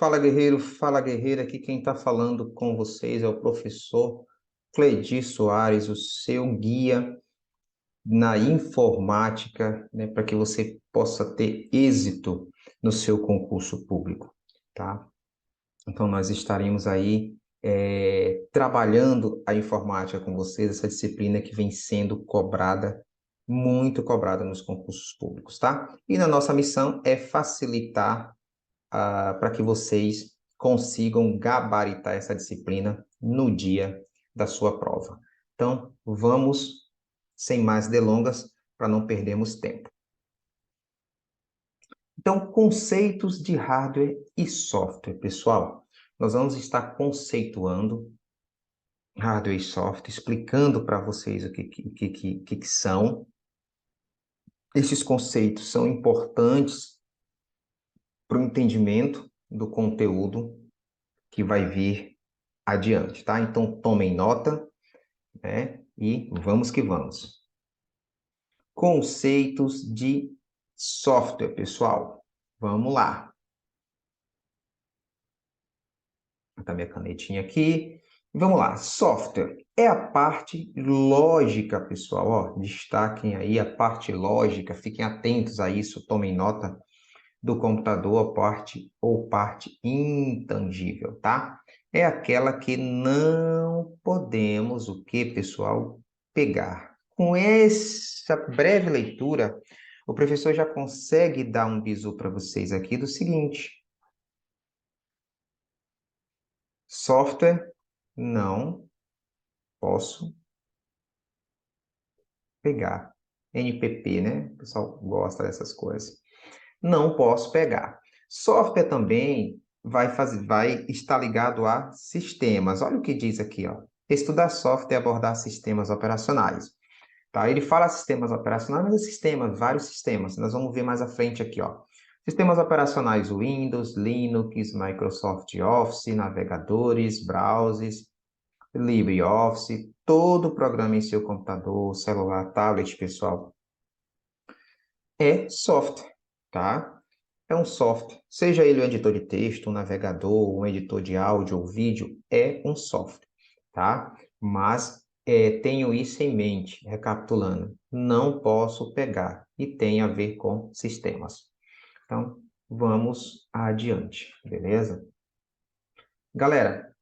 Fala guerreiro, fala guerreira, aqui quem está falando com vocês é o professor Cleidi Soares, o seu guia na informática, né, para que você possa ter êxito no seu concurso público, tá? Então nós estaremos aí trabalhando a informática com vocês, essa disciplina que vem sendo cobrada, muito cobrada nos concursos públicos, tá? E na nossa missão é facilitar para que vocês consigam gabaritar essa disciplina no dia da sua prova. Então, vamos, sem mais delongas, para não perdermos tempo. Então, conceitos de hardware e software, pessoal. Nós vamos estar conceituando hardware e software, explicando para vocês o que são. Esses conceitos são importantes para o entendimento do conteúdo que vai vir adiante, tá? Então, tomem nota, né? E vamos que vamos. Conceitos de software, pessoal. Vamos lá. Vou botar minha canetinha aqui. Vamos lá. Software é a parte lógica, pessoal. Ó, destaquem aí a parte lógica. Fiquem atentos a isso. Tomem nota do computador, a parte intangível, tá? É aquela que não podemos, o que, pessoal? Pegar. Com essa breve leitura, o professor já consegue dar um bizu para vocês aqui do seguinte: software não posso pegar. NPP, né? O pessoal gosta dessas coisas. Não posso pegar. Software também vai estar ligado a sistemas. Olha o que diz aqui, ó. Estudar software e abordar sistemas operacionais. Tá? Ele fala sistemas operacionais, mas é sistemas, vários sistemas. Nós vamos ver mais à frente aqui, ó. Sistemas operacionais Windows, Linux, Microsoft Office, navegadores, browsers, LibreOffice, todo programa em seu computador, celular, tablet, pessoal, é software, tá? É um software, seja ele um editor de texto, um navegador, um editor de áudio ou vídeo, é um software, tá? Mas tenho isso em mente, recapitulando, não posso pegar e tem a ver com sistemas. Então, vamos adiante, beleza? Galera,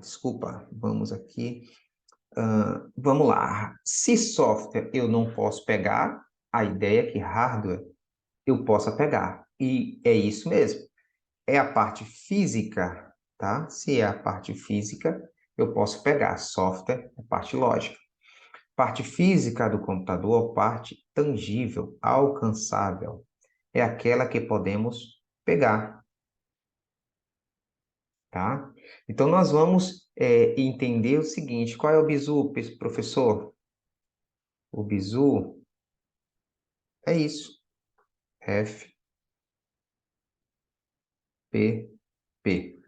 desculpa, vamos aqui. Vamos lá. Se software eu não posso pegar, a ideia é que hardware eu possa pegar. E é isso mesmo. É a parte física, tá? Se é a parte física, eu posso pegar. Software é parte lógica. Parte física do computador, parte tangível, alcançável. É aquela que podemos pegar, tá? Então, nós vamos entender o seguinte: qual é o bizu, professor? O bizu é isso. F, P, P.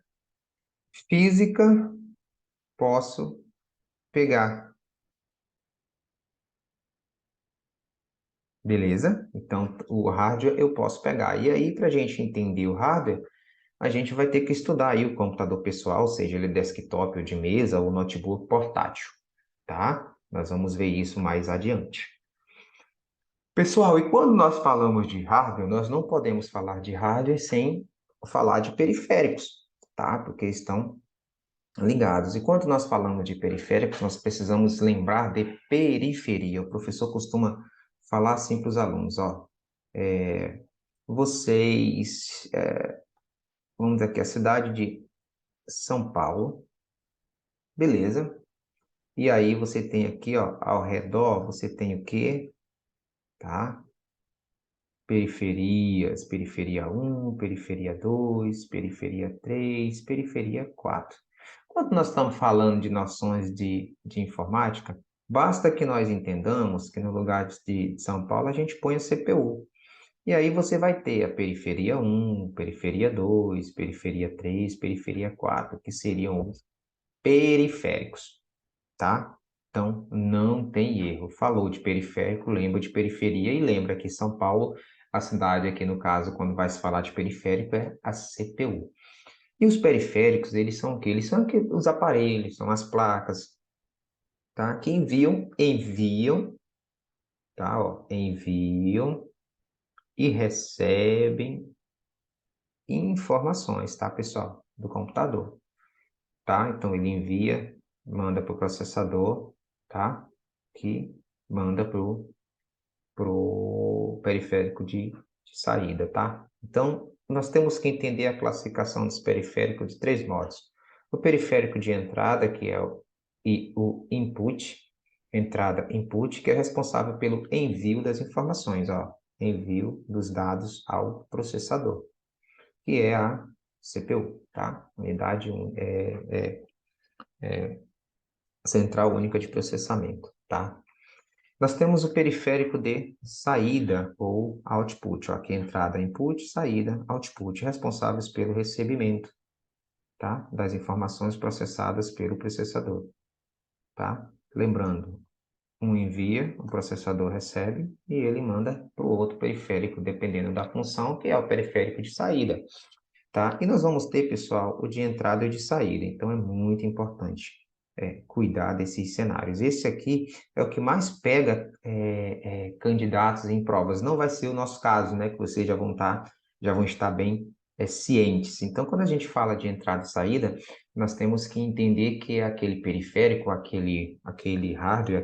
Física, posso pegar. Beleza? Então, o hardware eu posso pegar. E aí, para a gente entender o hardware, a gente vai ter que estudar aí o computador pessoal, seja ele desktop ou de mesa, ou notebook portátil, tá? Nós vamos ver isso mais adiante. Pessoal, e quando nós falamos de hardware, nós não podemos falar de hardware sem falar de periféricos, tá? Porque estão ligados. E quando nós falamos de periféricos, nós precisamos lembrar de periferia. O professor costuma falar assim para os alunos, ó, vocês, vamos dizer aqui, a cidade de São Paulo, beleza? E aí você tem aqui, ó, ao redor, você tem o quê? Tá? Periferias, periferia 1, periferia 2, periferia 3, periferia 4. Quando nós estamos falando de noções de informática, basta que nós entendamos que no lugar de São Paulo a gente põe a CPU. E aí você vai ter a periferia 1, periferia 2, periferia 3, periferia 4, que seriam os periféricos, tá? Então, não tem erro. Falou de periférico, lembra de periferia e lembra que São Paulo A cidade aqui, no caso, quando vai se falar de periférico, é a CPU. E os periféricos, eles são o quê? Eles são os aparelhos, são as placas, tá? Que enviam, tá? Ó, enviam e recebem informações, tá, pessoal? Do computador, tá? Então, ele envia, manda para o processador, tá? Que manda para o periférico de saída, tá? Então, nós temos que entender a classificação dos periféricos de três modos. O periférico de entrada, que é o input, entrada input, que é responsável pelo envio das informações, ó, envio dos dados ao processador, que é a CPU, tá? Unidade Central Única de Processamento, tá? Nós temos o periférico de saída ou output, ó, aqui entrada input, saída output, responsáveis pelo recebimento, tá? Das informações processadas pelo processador, tá? Lembrando, um envia, o processador recebe e ele manda para o outro periférico, dependendo da função, que é o periférico de saída, tá? E nós vamos ter, pessoal, o de entrada e o de saída, então é muito importante cuidar desses cenários. Esse aqui é o que mais pega candidatos em provas. Não vai ser o nosso caso, né? Que vocês já vão estar bem cientes. Então, quando a gente fala de entrada e saída, nós temos que entender que é aquele periférico, aquele hardware,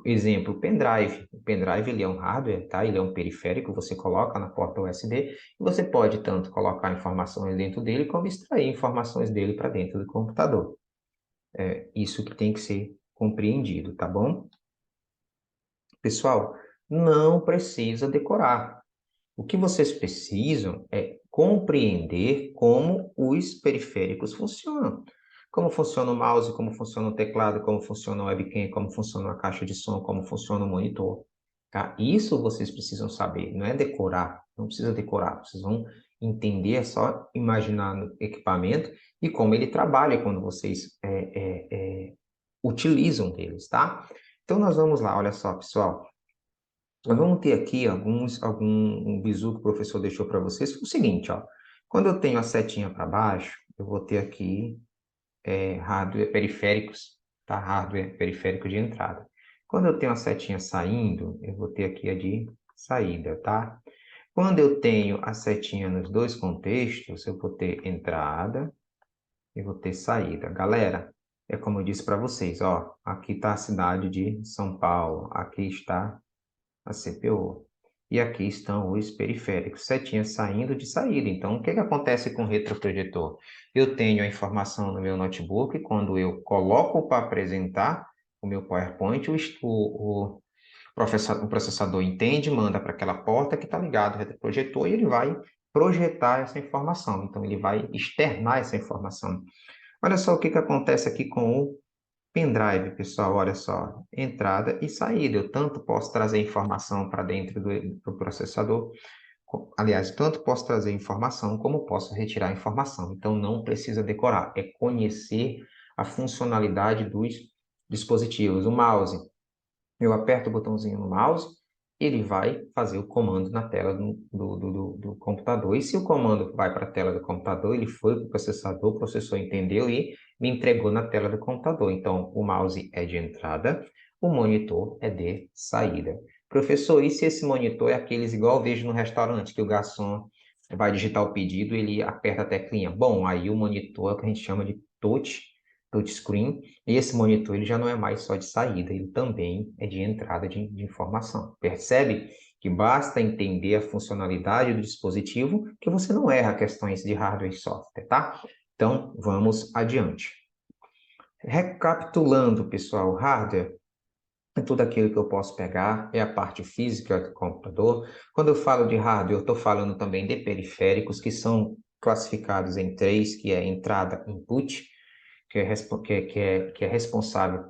exemplo, o pendrive. O pendrive, ele é um hardware, tá? Ele é um periférico, você coloca na porta USB e você pode tanto colocar informações dentro dele, como extrair informações dele para dentro do computador. É isso que tem que ser compreendido, tá bom? Pessoal, não precisa decorar. O que vocês precisam é compreender como os periféricos funcionam. Como funciona o mouse, como funciona o teclado, como funciona o webcam, como funciona a caixa de som, como funciona o monitor. Tá? Isso vocês precisam saber, não é decorar, não precisa decorar. Vocês vão entender, é só imaginar no equipamento e como ele trabalha quando vocês utilizam deles, tá? Então, nós vamos lá, olha só, pessoal. Nós vamos ter aqui um bizu que o professor deixou para vocês. O seguinte, ó. Quando eu tenho a setinha para baixo, eu vou ter aqui hardware periféricos, tá? Hardware periférico de entrada. Quando eu tenho a setinha saindo, eu vou ter aqui a de saída, tá? Quando eu tenho a setinha nos dois contextos, eu vou ter entrada e vou ter saída. Galera, é como eu disse para vocês, ó, aqui está a cidade de São Paulo, aqui está a CPU. E aqui estão os periféricos, setinhas saindo de saída. Então, o que acontece com o retroprojetor? Eu tenho a informação no meu notebook, quando eu coloco para apresentar o meu PowerPoint, o processador entende, manda para aquela porta que está ligado ao retroprojetor e ele vai projetar essa informação. Então, ele vai externar essa informação. Olha só o que acontece aqui com o pendrive, pessoal, olha só, entrada e saída. Eu tanto posso trazer informação para dentro do processador, aliás, tanto posso trazer informação como posso retirar informação. Então, não precisa decorar, é conhecer a funcionalidade dos dispositivos. O mouse, eu aperto o botãozinho no mouse, ele vai fazer o comando na tela do computador. E se o comando vai para a tela do computador, ele foi para o processor entendeu e me entregou na tela do computador. Então, o mouse é de entrada, o monitor é de saída. Professor, e se esse monitor é aqueles igual eu vejo no restaurante, que o garçom vai digitar o pedido, ele aperta a teclinha? Bom, aí o monitor é o que a gente chama de touchscreen, e esse monitor ele já não é mais só de saída, ele também é de entrada de informação. Percebe que basta entender a funcionalidade do dispositivo que você não erra questões de hardware e software, tá? Então, vamos adiante. Recapitulando, pessoal, hardware é tudo aquilo que eu posso pegar, é a parte física do computador. Quando eu falo de hardware, eu estou falando também de periféricos, que são classificados em três, que é entrada, input, que é responsável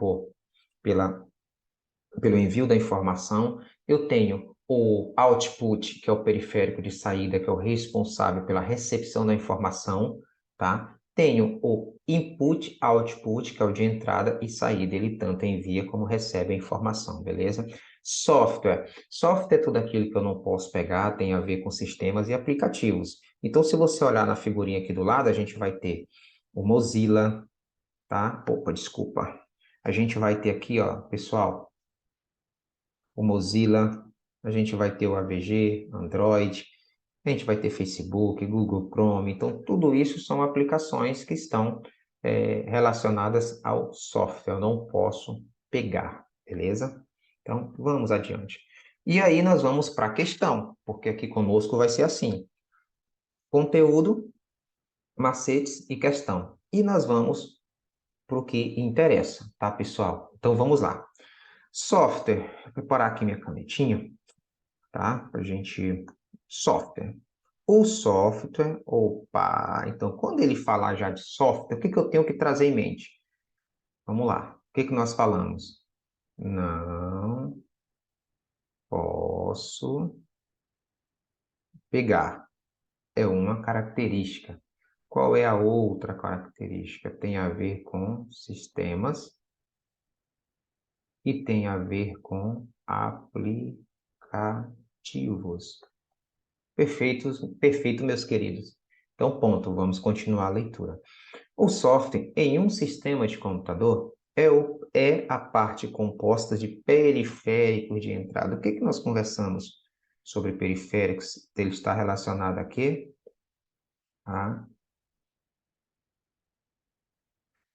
pelo envio da informação. Eu tenho o output, que é o periférico de saída, que é o responsável pela recepção da informação, tá? Tenho o input, output, que é o de entrada e saída. Ele tanto envia como recebe a informação, beleza? Software. Software é tudo aquilo que eu não posso pegar, tem a ver com sistemas e aplicativos. Então, se você olhar na figurinha aqui do lado, a gente vai ter o Mozilla, tá? Opa, desculpa. A gente vai ter aqui, ó, pessoal, o Mozilla, a gente vai ter o AVG, Android, a gente vai ter Facebook, Google Chrome. Então, tudo isso são aplicações que estão relacionadas ao software. Eu não posso pegar, beleza? Então, vamos adiante. E aí nós vamos para a questão, porque aqui conosco vai ser assim: conteúdo, macetes e questão. E nós vamos para o que interessa, tá, pessoal? Então, vamos lá. Software, vou preparar aqui minha canetinha, tá? Para a gente... Software. O software, opa, então quando ele falar já de software, o que eu tenho que trazer em mente? Vamos lá, o que nós falamos? Não posso pegar. É uma característica. Qual é a outra característica? Tem a ver com sistemas e tem a ver com aplicativos. Perfeito, meus queridos. Então, ponto, vamos continuar a leitura. O software em um sistema de computador é a parte composta de periféricos de entrada. O que nós conversamos sobre periféricos? Ele está relacionado a quê? A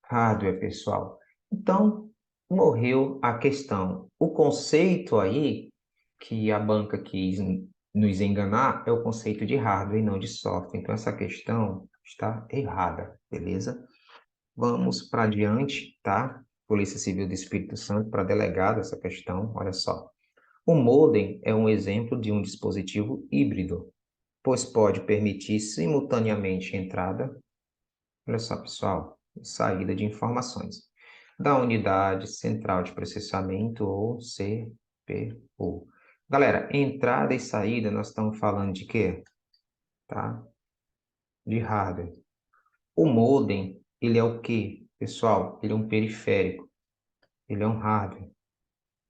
hardware, pessoal. Então, morreu a questão. O conceito aí que a banca quis nos enganar é o conceito de hardware e não de software. Então, essa questão está errada, beleza? Vamos para adiante, tá? Polícia Civil do Espírito Santo, para delegado essa questão, olha só. O modem é um exemplo de um dispositivo híbrido, pois pode permitir simultaneamente entrada, olha só, pessoal, e saída de informações da unidade central de processamento ou CPU. Galera, entrada e saída, nós estamos falando de quê? Tá? De hardware. O modem, ele é o quê, pessoal? Ele é um periférico. Ele é um hardware,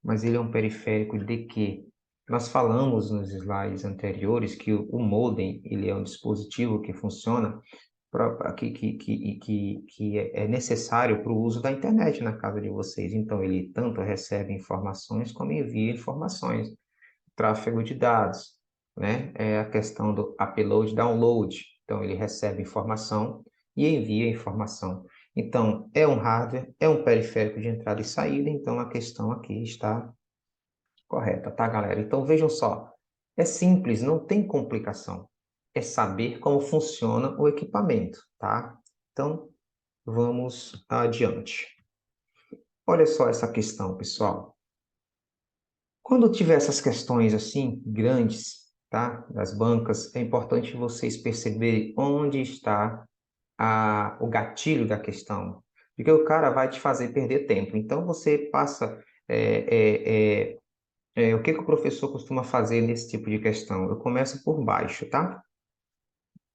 mas ele é um periférico de quê? Nós falamos nos slides anteriores que o modem ele é um dispositivo que funciona que é necessário para o uso da internet na casa de vocês. Então, ele tanto recebe informações como envia informações. Tráfego de dados, né? É a questão do upload, download. Então, ele recebe informação e envia informação. Então, é um hardware, é um periférico de entrada e saída, então a questão aqui está correta, tá, galera? Então, vejam só, é simples, não tem complicação. É saber como funciona o equipamento, tá? Então, vamos adiante. Olha só essa questão, pessoal. Quando tiver essas questões assim, grandes, tá? Das bancas, é importante vocês perceberem onde está o gatilho da questão. Porque o cara vai te fazer perder tempo. Então, você passa... o que o professor costuma fazer nesse tipo de questão? Eu começo por baixo, tá?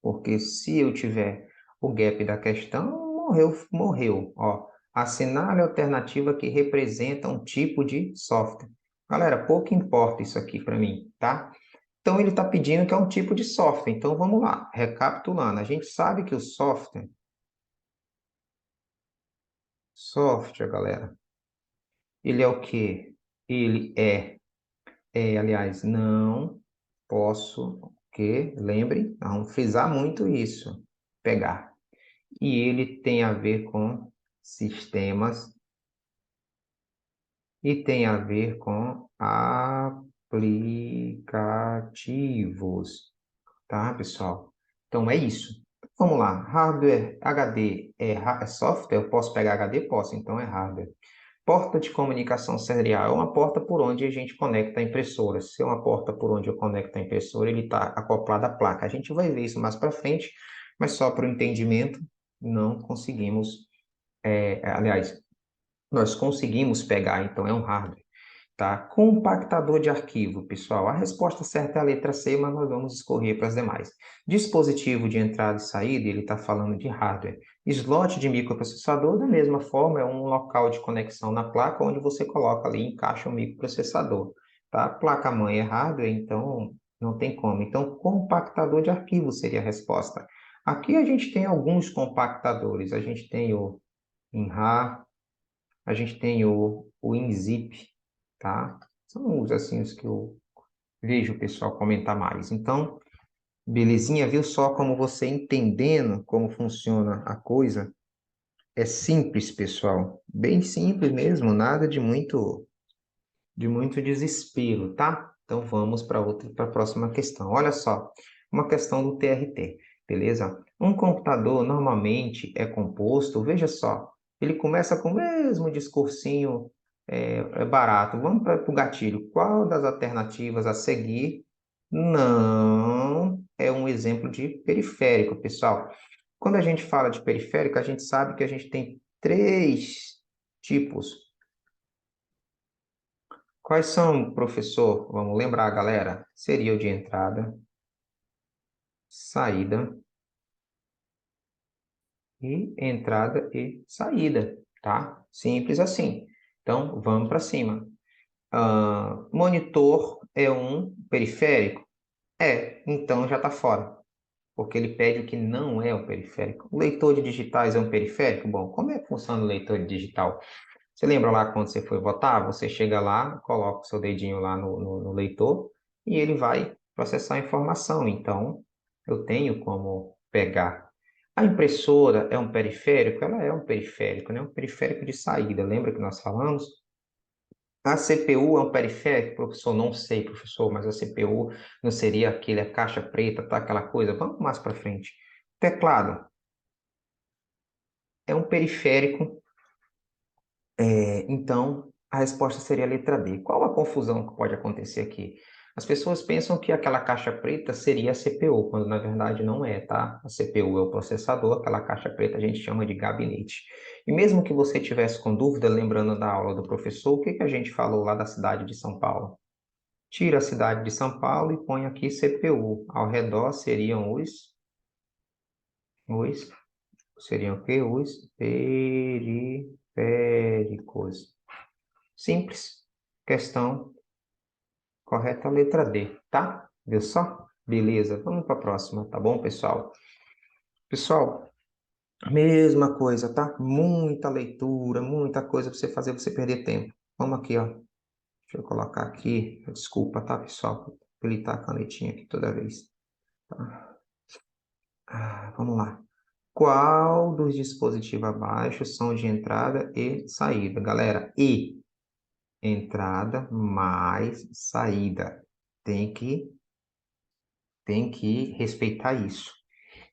Porque se eu tiver o gap da questão, morreu, morreu. Ó, assinale a alternativa que representa um tipo de software. Galera, pouco importa isso aqui para mim, tá? Então, ele está pedindo que é um tipo de software. Então, vamos lá. Recapitulando, a gente sabe que o software, galera, ele é o quê? Ele aliás, não posso, que, lembre, não frisar muito isso, pegar. E ele tem a ver com sistemas e tem a ver com aplicativos, tá, pessoal? Então, é isso. Vamos lá. Hardware, HD é software? Eu posso pegar HD? Posso, então é hardware. Porta de comunicação serial é uma porta por onde a gente conecta a impressora. Se é uma porta por onde eu conecto a impressora, ele está acoplado à placa. A gente vai ver isso mais para frente, mas só para o entendimento, não conseguimos, aliás, nós conseguimos pegar, então é um hardware. Tá? Compactador de arquivo, pessoal. A resposta certa é a letra C, mas nós vamos escorrer para as demais. Dispositivo de entrada e saída, ele está falando de hardware. Slot de microprocessador, da mesma forma, é um local de conexão na placa onde você coloca ali, encaixa o microprocessador. tá? Placa-mãe é hardware, então não tem como. Então, compactador de arquivo seria a resposta. Aqui a gente tem alguns compactadores. A gente tem o WinRAR, a gente tem o WinZip, tá? São os, assim, os que eu vejo o pessoal comentar mais. Então, belezinha, viu só como você entendendo como funciona a coisa? É simples, pessoal. Bem simples mesmo, nada de muito desespero, tá? Então vamos para a próxima questão. Olha só, uma questão do TRT, beleza? Um computador normalmente é composto, veja só, ele começa com o mesmo discursinho barato. Vamos para o gatilho. Qual das alternativas a seguir não é um exemplo de periférico, pessoal? Quando a gente fala de periférico, a gente sabe que a gente tem três tipos. Quais são, professor? Vamos lembrar, galera. Seria o de entrada, saída e entrada e saída, tá? Simples assim. Então, vamos para cima. Monitor é um periférico? É, então já está fora, porque ele pede o que não é o periférico. O leitor de digitais é um periférico? Bom, como é que funciona o leitor de digital? Você lembra lá quando você foi votar? Você chega lá, coloca o seu dedinho lá no leitor e ele vai processar a informação. Então, eu tenho como pegar. A impressora é um periférico? Ela é um periférico, né? Um periférico de saída. Lembra que nós falamos? A CPU é um periférico, professor? Não sei, professor, mas a CPU não seria aquele, a caixa preta, tá? Aquela coisa. Vamos mais para frente. Teclado é um periférico. Então, a resposta seria a letra D. Qual a confusão que pode acontecer aqui? As pessoas pensam que aquela caixa preta seria a CPU, quando na verdade não é, tá? A CPU é o processador, aquela caixa preta a gente chama de gabinete. E mesmo que você tivesse com dúvida, lembrando da aula do professor, o que que a gente falou lá da cidade de São Paulo? Tira a cidade de São Paulo e põe aqui CPU. Ao redor seriam os seriam o quê? Os periféricos. Simples. Questão correta, letra D, tá? Viu só? Beleza, vamos para a próxima, tá bom, pessoal? Pessoal, mesma coisa, tá? Muita leitura, muita coisa para você fazer, você perder tempo. Vamos aqui, ó. Deixa eu colocar aqui. Desculpa, tá, pessoal? Vou habilitar a canetinha aqui toda vez. Tá? Vamos lá. Qual dos dispositivos abaixo são de entrada e saída? Galera, entrada mais saída. Tem que respeitar isso.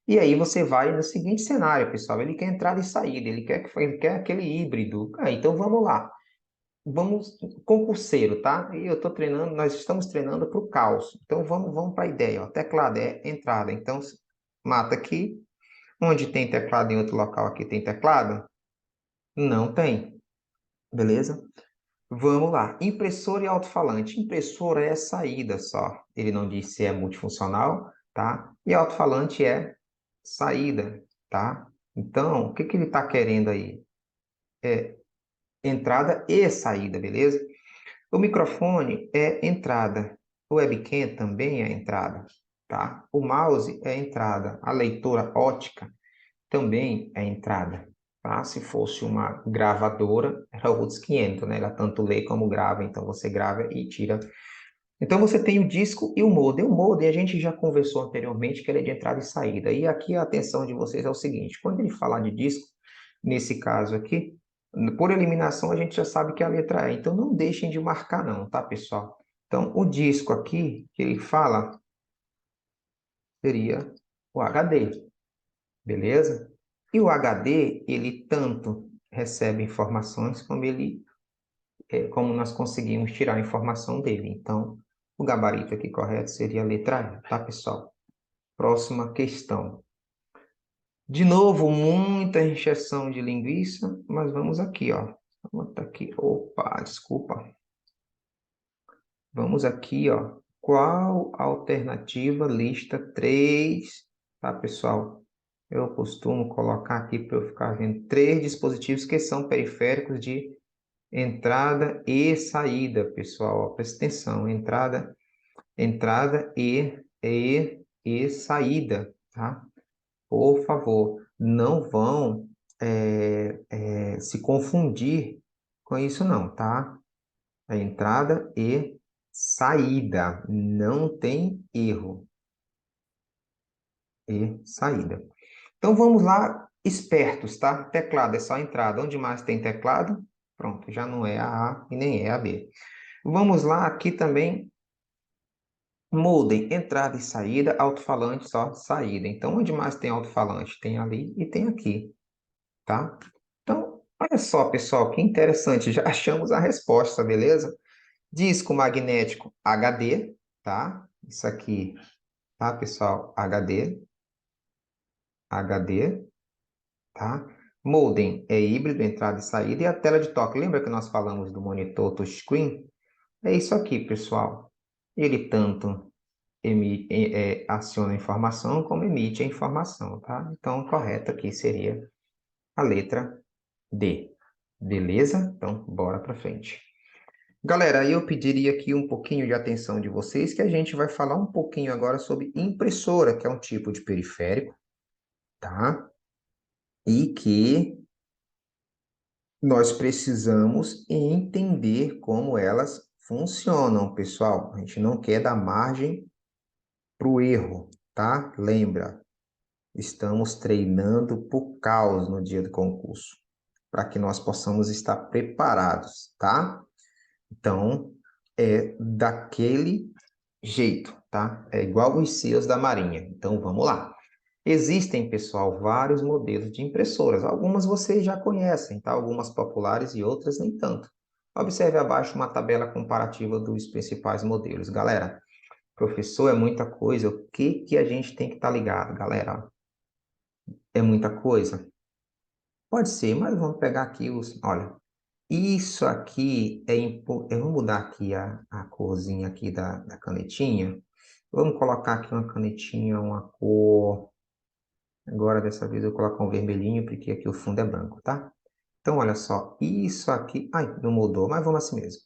E aí você vai no seguinte cenário, pessoal. Ele quer entrada e saída, ele quer aquele híbrido. Então vamos lá. Vamos concurseiro, tá? E eu tô treinando, nós estamos treinando para o caos. Então vamos para a ideia, ó. Teclado é entrada. Então mata aqui. Onde tem teclado em outro local aqui tem teclado? Não tem. Beleza? Vamos lá. Impressora e alto-falante. Impressora é saída só. Ele não diz se é multifuncional, tá? E alto-falante é saída, tá? Então, o que que ele está querendo aí? É entrada e saída, beleza? O microfone é entrada. O webcam também é entrada, tá? O mouse é entrada. A leitora ótica também é entrada, tá? Se fosse uma gravadora, era outros 500, né? Ela tanto lê como grava, então você grava e tira. Então você tem o disco e o modem. O modem a gente já conversou anteriormente que ele é de entrada e saída. E aqui a atenção de vocês é o seguinte: quando ele falar de disco, nesse caso aqui, por eliminação a gente já sabe que é a letra E. Então não deixem de marcar não, tá, pessoal? Então o disco aqui que ele fala seria o HD, beleza? E o HD, ele tanto recebe informações como como nós conseguimos tirar a informação dele. Então, o gabarito aqui correto seria a letra E, tá, pessoal? Próxima questão. De novo, muita encheção de linguiça, mas vamos aqui, ó. Vamos botar aqui. Opa, desculpa. Vamos aqui, ó. Qual alternativa lista 3, tá, pessoal? Eu costumo colocar aqui para eu ficar vendo 3 dispositivos que são periféricos de Entrada e saída, pessoal. Ó, presta atenção. Entrada e saída, tá? Por favor, não vão se confundir com isso não, tá? A entrada e saída. Não tem erro. E saída. Então vamos lá, espertos, tá? Teclado é só entrada. Onde mais tem teclado? Pronto, já não é a A e nem é a B. Vamos lá, aqui também, modem, entrada e saída, alto-falante só saída. Então, onde mais tem alto-falante? Tem ali e tem aqui, tá? Então, olha só, pessoal, que interessante, já achamos a resposta, beleza? Disco magnético HD, tá? Isso aqui, tá, pessoal? HD, tá? Modem é híbrido, entrada e saída, e a tela de toque. Lembra que nós falamos do monitor touchscreen? É isso aqui, pessoal. Ele tanto aciona a informação como emite a informação, tá? Então, o correto aqui seria a letra D. Beleza? Então, bora para frente. Galera, eu pediria aqui um pouquinho de atenção de vocês, que a gente vai falar um pouquinho agora sobre impressora, que é um tipo de periférico, tá? E que nós precisamos entender como elas funcionam, pessoal. A gente não quer dar margem para o erro, tá? Lembra, estamos treinando para o caos no dia do concurso, para que nós possamos estar preparados, tá? Então, é daquele jeito, tá? É igual os seus da Marinha. Então, vamos lá. Existem, pessoal, vários modelos de impressoras. Algumas vocês já conhecem, tá? Algumas populares e outras nem tanto. Observe abaixo uma tabela comparativa dos principais modelos. Galera, professor, é muita coisa. O que que a gente tem que estar ligado, galera? É muita coisa? Pode ser, mas vamos pegar aqui os... Olha, isso aqui eu vou mudar aqui a corzinha aqui da canetinha. Vamos colocar aqui uma canetinha, uma cor... Agora, dessa vez, eu vou colocar um vermelhinho, porque aqui o fundo é branco, tá? Então, olha só, isso aqui... Ai, não mudou, mas vamos assim mesmo.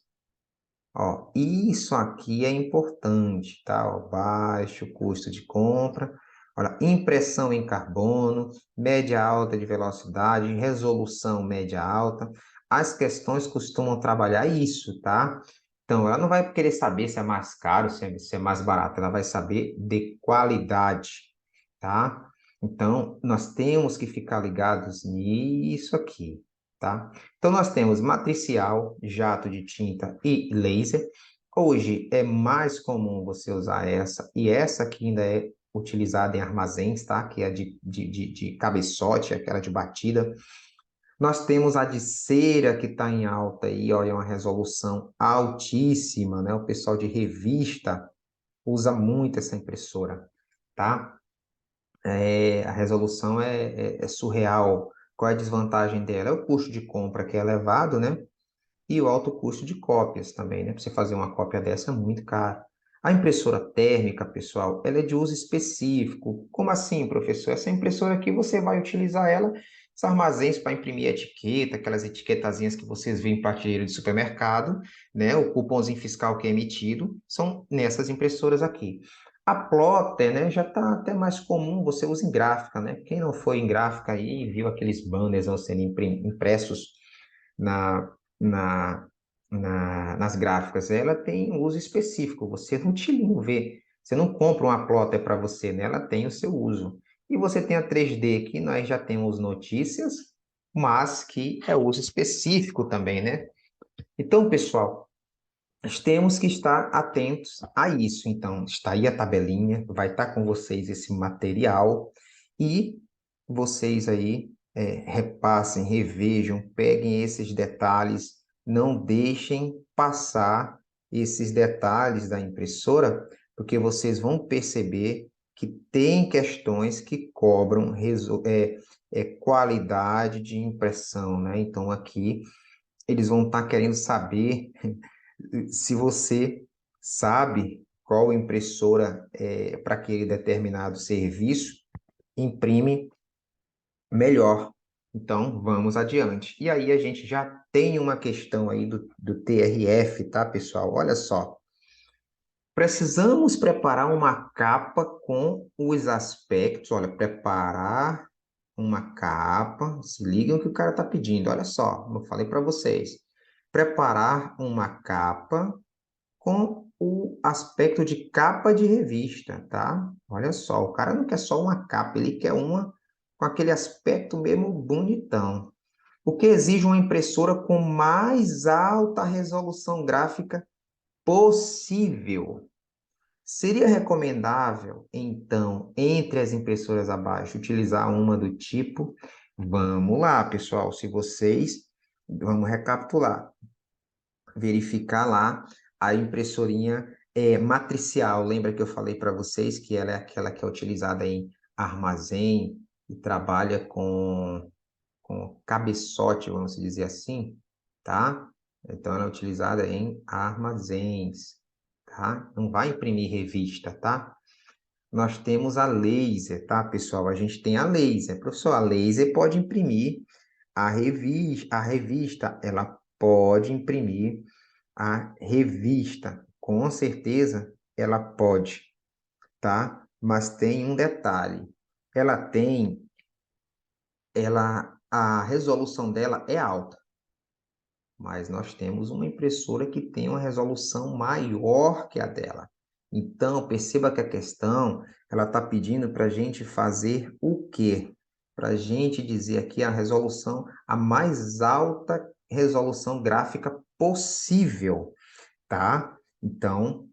Ó, isso aqui é importante, tá? Ó, baixo custo de compra. Olha, impressão em carbono, média alta de velocidade, resolução média alta. As questões costumam trabalhar isso, tá? Então, ela não vai querer saber se é mais caro, se é mais barato. Ela vai saber de qualidade, tá? Então, nós temos que ficar ligados nisso aqui, tá? Então, nós temos matricial, jato de tinta e laser. Hoje é mais comum você usar essa, e essa aqui ainda é utilizada em armazéns, tá? Que é de cabeçote, aquela de batida. Nós temos a de cera que está em alta aí, olha, é uma resolução altíssima, né? O pessoal de revista usa muito essa impressora, tá? A resolução é surreal. Qual é a desvantagem dela? É o custo de compra que é elevado, né? E o alto custo de cópias também, né? Para você fazer uma cópia dessa é muito caro. A impressora térmica, pessoal, ela é de uso específico. Como assim, professor? Essa impressora aqui você vai utilizar ela, os armazéns para imprimir etiqueta, aquelas etiquetazinhas que vocês veem em prateleira de supermercado, né? O cupomzinho fiscal que é emitido, são nessas impressoras aqui. A plotter, né, já está até mais comum, você usa em gráfica, né? Quem não foi em gráfica aí viu aqueles banners ao sendo impressos na, na, nas gráficas, ela tem um uso específico. Você não vê, você não compra uma plotter para você, né? Ela tem o seu uso. E você tem a 3D, que nós já temos notícias, mas que é uso específico também, né? Então, pessoal, nós temos que estar atentos a isso. Então, está aí a tabelinha, vai estar com vocês esse material e vocês aí repassem, revejam, peguem esses detalhes, não deixem passar esses detalhes da impressora, porque vocês vão perceber que tem questões que cobram qualidade de impressão, né? Então, aqui eles vão estar querendo saber se você sabe qual impressora para aquele determinado serviço, imprime melhor, Então, vamos adiante. E aí a gente já tem uma questão aí do TRF, tá, pessoal? Olha só. Precisamos preparar uma capa com os aspectos. Olha, preparar uma capa. Se ligam que o cara está pedindo. Olha só, eu falei para vocês. Preparar uma capa com o aspecto de capa de revista, tá? Olha só, o cara não quer só uma capa, ele quer uma com aquele aspecto mesmo bonitão. O que exige uma impressora com mais alta resolução gráfica possível. Seria recomendável, então, entre as impressoras abaixo, utilizar uma do tipo. Vamos lá, pessoal, se vocês. Vamos recapitular. Verificar lá a impressorinha matricial. Lembra que eu falei para vocês que ela é aquela que é utilizada em armazém e trabalha com cabeçote, vamos dizer assim, tá? Então, ela é utilizada em armazéns, tá? Não vai imprimir revista, tá? Nós temos a laser, tá, pessoal? A gente tem a laser. Professor, a laser pode imprimir a revista, ela pode imprimir a revista. Com certeza, ela pode, tá? Mas tem um detalhe. Ela tem, a resolução dela é alta, mas nós temos uma impressora que tem uma resolução maior que a dela. Então, perceba que a questão, ela está pedindo para a gente fazer o quê? Para a gente dizer aqui a resolução, a mais alta resolução gráfica possível, tá? Então,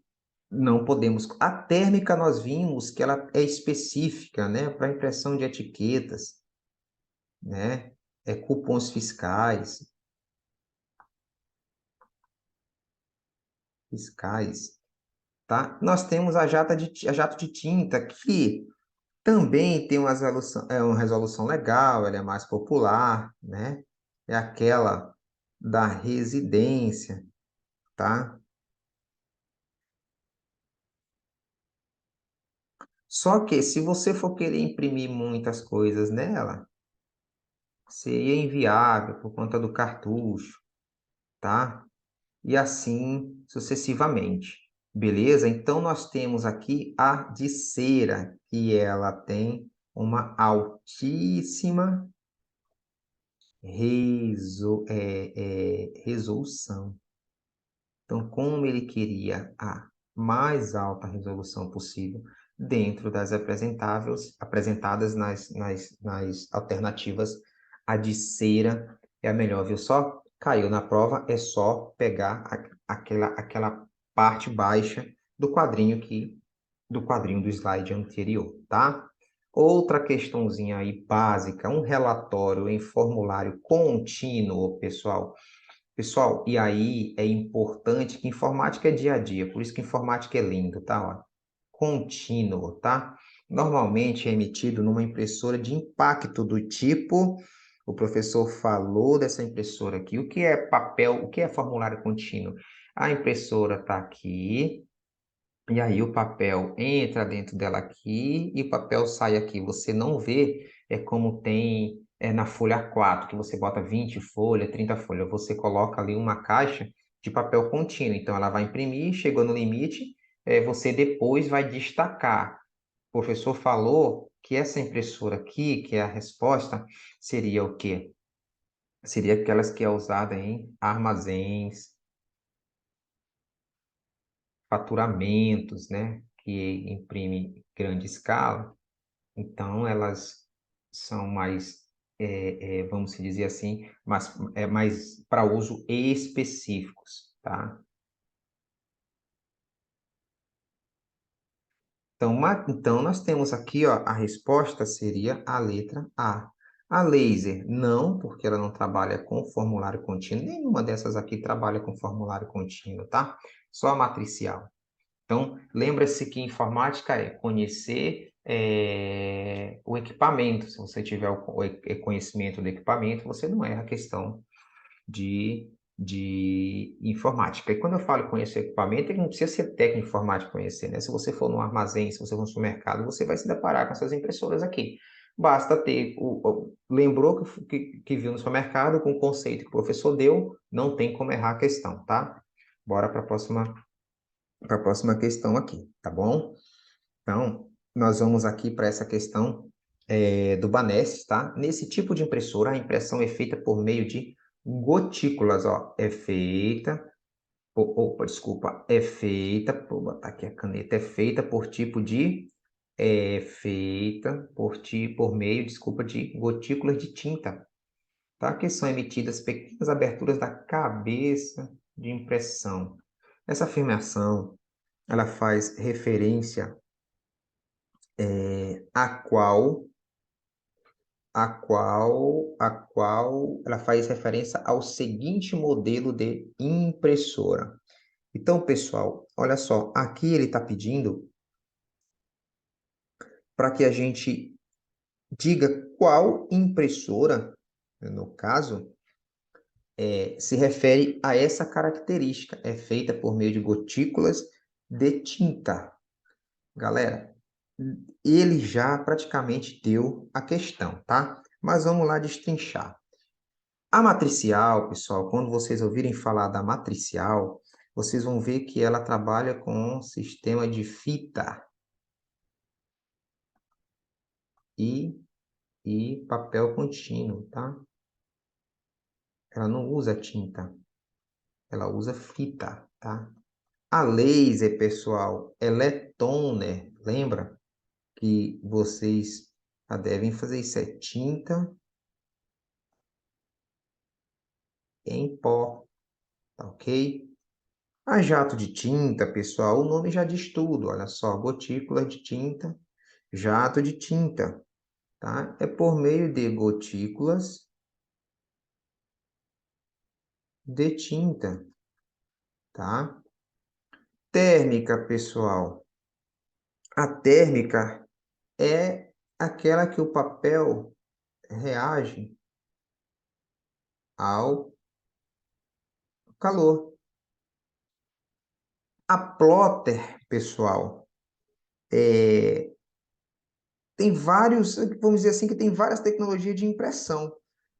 não podemos. A térmica nós vimos que ela é específica, né, para impressão de etiquetas, né? Cupons fiscais. Tá? Nós temos a jato de tinta, que também tem uma resolução legal, ela é mais popular, né? É aquela da residência, tá? Só que se você for querer imprimir muitas coisas nela, seria inviável por conta do cartucho, tá? E assim sucessivamente. Beleza? Então, nós temos aqui a de cera, que ela tem uma altíssima resolução. Então, como ele queria a mais alta resolução possível dentro das apresentadas nas alternativas, a de cera é a melhor, viu só? Caiu na prova, é só pegar aquela parte baixa do quadrinho do slide anterior, tá? Outra questãozinha aí básica, um relatório em formulário contínuo, pessoal. Pessoal, e aí é importante que informática é dia a dia, por isso que informática é lindo, tá? Ó, contínuo, tá? Normalmente é emitido numa impressora de impacto do tipo, o professor falou dessa impressora aqui. O que é papel, o que é formulário contínuo? A impressora está aqui, e aí o papel entra dentro dela aqui e o papel sai aqui. Você não vê como tem na folha 4 que você bota 20 folhas, 30 folhas. Você coloca ali uma caixa de papel contínuo. Então ela vai imprimir, chegou no limite, você depois vai destacar. O professor falou que essa impressora aqui, que é a resposta, seria o quê? Seria aquelas que é usada em armazéns, faturamentos, né? Que imprime grande escala. Então, elas são mais, vamos dizer assim, mais para uso específicos, tá? Então, então, nós temos aqui, ó, a resposta seria a letra A. A laser, não, porque ela não trabalha com formulário contínuo. Nenhuma dessas aqui trabalha com formulário contínuo, tá? Só a matricial. Então, lembra-se que informática é conhecer o equipamento. Se você tiver o conhecimento do equipamento, você não erra a questão de informática. E quando eu falo conhecer o equipamento, ele não precisa ser técnico informático conhecer, né? Se você for num armazém, se você for no supermercado, você vai se deparar com essas impressoras aqui. basta ter, lembrou que viu no supermercado com o conceito que o professor deu, não tem como errar a questão, tá? Bora para a próxima questão aqui, tá bom? Então, nós vamos aqui para essa questão do Banestes, tá? Nesse tipo de impressora, a impressão é feita por meio de gotículas, ó. Vou botar aqui a caneta, por meio, desculpa, de gotículas de tinta, tá? Que são emitidas pequenas aberturas da cabeça de impressão. Essa afirmação, ela faz referência a qual ela faz referência ao seguinte modelo de impressora. Então, pessoal, olha só, aqui ele está pedindo para que a gente diga qual impressora, no caso, se refere a essa característica. É feita por meio de gotículas de tinta. Galera, ele já praticamente deu a questão, tá? Mas vamos lá destrinchar. A matricial, pessoal, quando vocês ouvirem falar da matricial, vocês vão ver que ela trabalha com um sistema de fita e papel contínuo, tá? Ela não usa tinta, ela usa fita, tá? A laser, pessoal, ela é toner, lembra que vocês já devem fazer isso, é tinta em pó, tá ok? A jato de tinta, pessoal, o nome já diz tudo, olha só, gotícula de tinta, jato de tinta, tá? É por meio de gotículas de tinta, tá? Térmica, pessoal. A térmica é aquela que o papel reage ao calor. A plotter, pessoal, tem vários, vamos dizer assim, que tem várias tecnologias de impressão,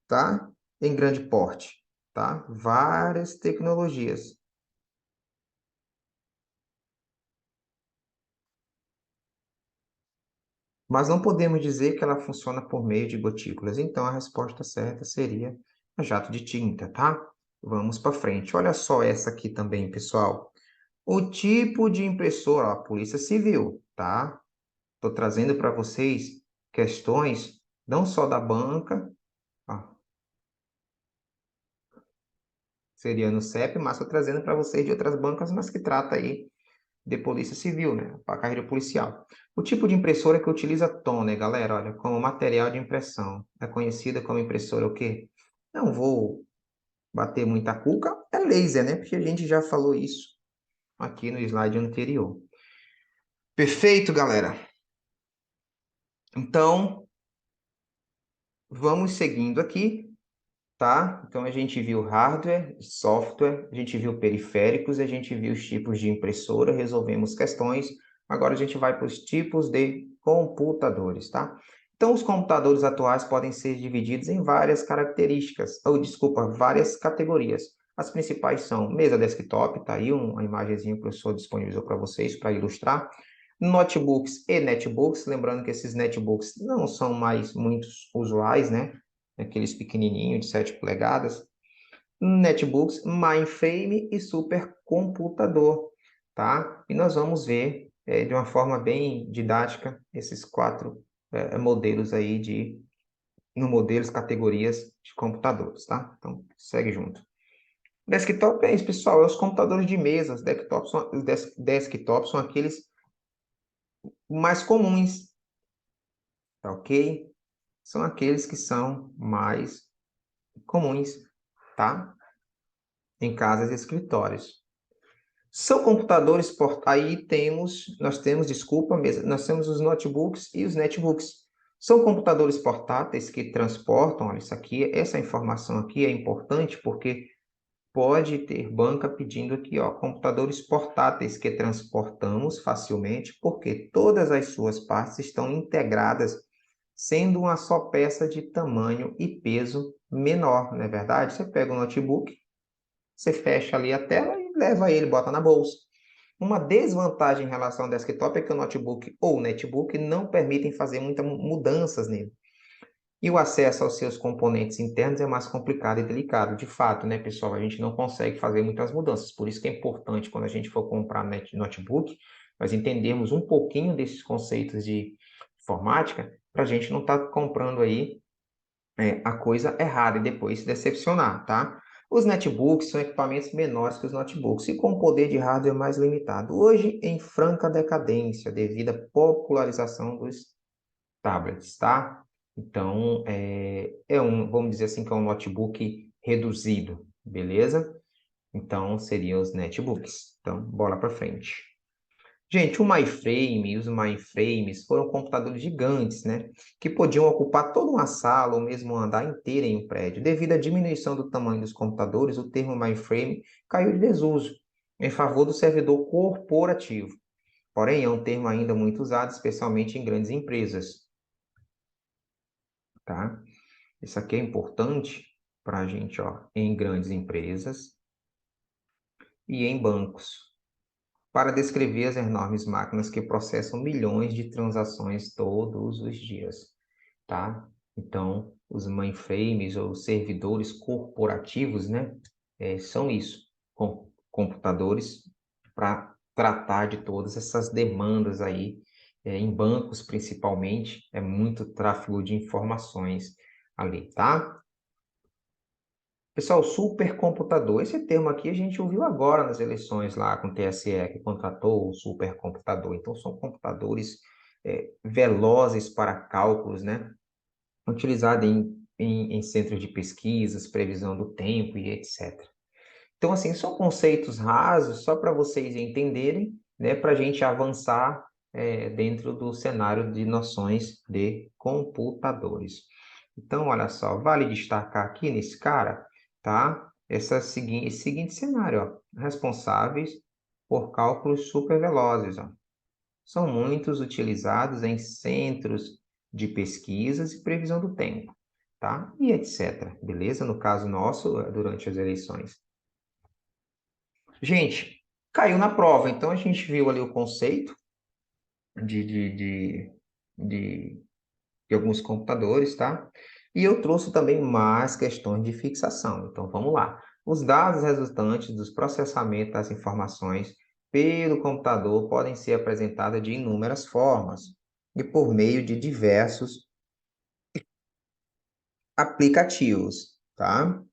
tá? Em grande porte, tá? Várias tecnologias. Mas não podemos dizer que ela funciona por meio de gotículas. Então, a resposta certa seria a jato de tinta, tá? Vamos para frente. Olha só essa aqui também, pessoal. O tipo de impressora, ó, Polícia Civil, tá? Estou trazendo para vocês questões não só da banca, ó, seria no CEP, mas estou trazendo para vocês de outras bancas, mas que trata aí de Polícia Civil, né? Para a carreira policial. O tipo de impressora que utiliza toner, galera, olha, como material de impressão. É conhecida como impressora o quê? Não vou bater muita cuca, é laser, né? Porque a gente já falou isso aqui no slide anterior. Perfeito, galera. Então, vamos seguindo aqui, tá? Então, a gente viu hardware, software, a gente viu periféricos, a gente viu os tipos de impressora, resolvemos questões. Agora, a gente vai para os tipos de computadores, tá? Então, os computadores atuais podem ser divididos em várias características, ou, desculpa, várias categorias. As principais são mesa desktop, tá aí uma imagenzinha que o professor disponibilizou para vocês para ilustrar. Notebooks e netbooks, lembrando que esses netbooks não são mais muito usuais, né? Aqueles pequenininhos de 7 polegadas. Netbooks, mainframe e supercomputador, tá? E nós vamos ver de uma forma bem didática esses quatro modelos aí no modelos, categorias de computadores, tá? Então, segue junto. Desktop é isso, pessoal, é os computadores de mesa. Os desktops são aqueles mais comuns, tá ok? São aqueles que são mais comuns, tá? Em casas e escritórios. São computadores aí nós temos, desculpa, nós temos os notebooks e os netbooks. São computadores portáteis que transportam, olha, essa informação aqui é importante porque pode ter banca pedindo aqui, ó, computadores portáteis que transportamos facilmente porque todas as suas partes estão integradas sendo uma só peça de tamanho e peso menor, não é verdade? Você pega o notebook, você fecha ali a tela e leva ele, bota na bolsa. Uma desvantagem em relação ao desktop é que o notebook ou o netbook não permitem fazer muitas mudanças nele. E o acesso aos seus componentes internos é mais complicado e delicado. De fato, né, pessoal, a gente não consegue fazer muitas mudanças. Por isso que é importante, quando a gente for comprar notebook, nós entendermos um pouquinho desses conceitos de informática, para a gente não estar comprando aí a coisa errada e depois se decepcionar, tá? Os netbooks são equipamentos menores que os notebooks e com poder de hardware mais limitado. Hoje, em franca decadência, devido à popularização dos tablets, tá? Então, vamos dizer assim, que é um notebook reduzido, beleza? Então, seriam os netbooks. Então, bola para frente. Gente, o mainframe e os mainframes foram computadores gigantes, né? Que podiam ocupar toda uma sala ou mesmo um andar inteiro em um prédio. Devido à diminuição do tamanho dos computadores, o termo mainframe caiu de desuso em favor do servidor corporativo. Porém, é um termo ainda muito usado, especialmente em grandes empresas, tá? Isso aqui é importante para a gente, ó, em grandes empresas e em bancos, para descrever as enormes máquinas que processam milhões de transações todos os dias, tá? Então, os mainframes ou servidores corporativos, né, são isso, computadores para tratar de todas essas demandas aí, em bancos principalmente, é muito tráfego de informações ali, tá? Pessoal, supercomputador, esse termo aqui a gente ouviu agora nas eleições lá com o TSE, que contratou o supercomputador. Então, são computadores velozes para cálculos, né? Utilizados em centros de pesquisas, previsão do tempo e etc. Então, assim, são conceitos rasos, só para vocês entenderem, né? Para a gente avançar dentro do cenário de noções de computadores. Então, olha só, vale destacar aqui nesse cara, tá? Esse seguinte cenário, ó, responsáveis por cálculos supervelozes, ó. São muitos utilizados em centros de pesquisas e previsão do tempo, tá? E etc. Beleza? No caso nosso, durante as eleições. Gente, caiu na prova, então a gente viu ali o conceito de, de, de, de de alguns computadores, tá? E eu trouxe também mais questões de fixação. Então, vamos lá. Os dados resultantes dos processamentos das informações pelo computador podem ser apresentados de inúmeras formas e por meio de diversos aplicativos, tá?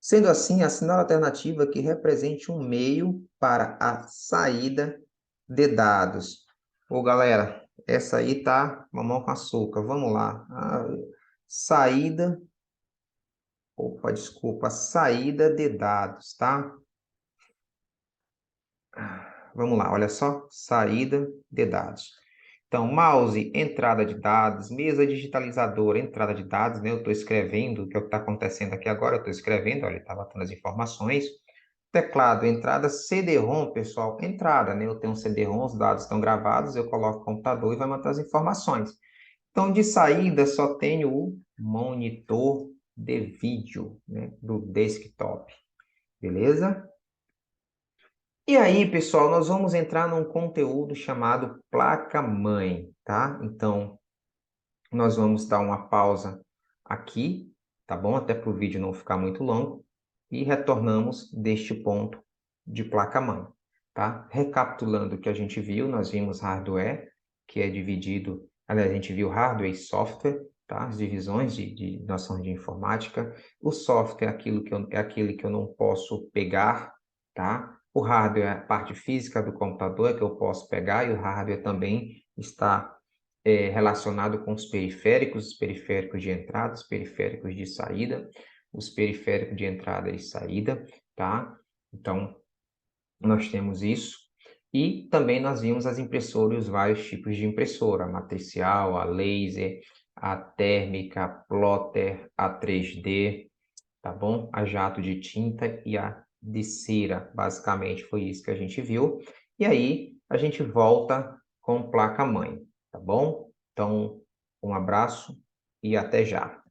Sendo assim, assinale a alternativa que represente um meio para a saída de dados. Ô, galera, essa aí tá mamão com açúcar. Vamos lá. Saída, desculpa, saída de dados, tá? Vamos lá, olha só, saída de dados. Então, mouse, entrada de dados, mesa digitalizadora, entrada de dados, né? Eu estou escrevendo, que é o que está acontecendo aqui agora, eu estou escrevendo, olha, está botando as informações. Teclado, entrada, CD-ROM, pessoal, entrada, né? Eu tenho um CD-ROM, os dados estão gravados, eu coloco o computador e vai manter as informações. Então, de saída, só tenho o monitor de vídeo, né? Do desktop, beleza? E aí, pessoal, nós vamos entrar num conteúdo chamado placa-mãe, tá? Então, nós vamos dar uma pausa aqui, tá bom? Até para o vídeo não ficar muito longo. E retornamos deste ponto de placa-mãe, tá? Recapitulando o que a gente viu, nós vimos hardware, que é dividido... Aliás, a gente viu hardware e software, tá? As divisões de noção de informática. O software é aquele que eu não posso pegar, tá? O hardware é a parte física do computador, que eu posso pegar, e o hardware também está relacionado com os periféricos de entrada, os periféricos de saída, os periféricos de entrada e saída, tá? Então, nós temos isso. E também nós vimos as impressoras e os vários tipos de impressora, a matricial, a laser, a térmica, a plotter, a 3D, tá bom? A jato de tinta e a de cera, basicamente foi isso que a gente viu. E aí, a gente volta com placa-mãe, tá bom? Então, um abraço e até já.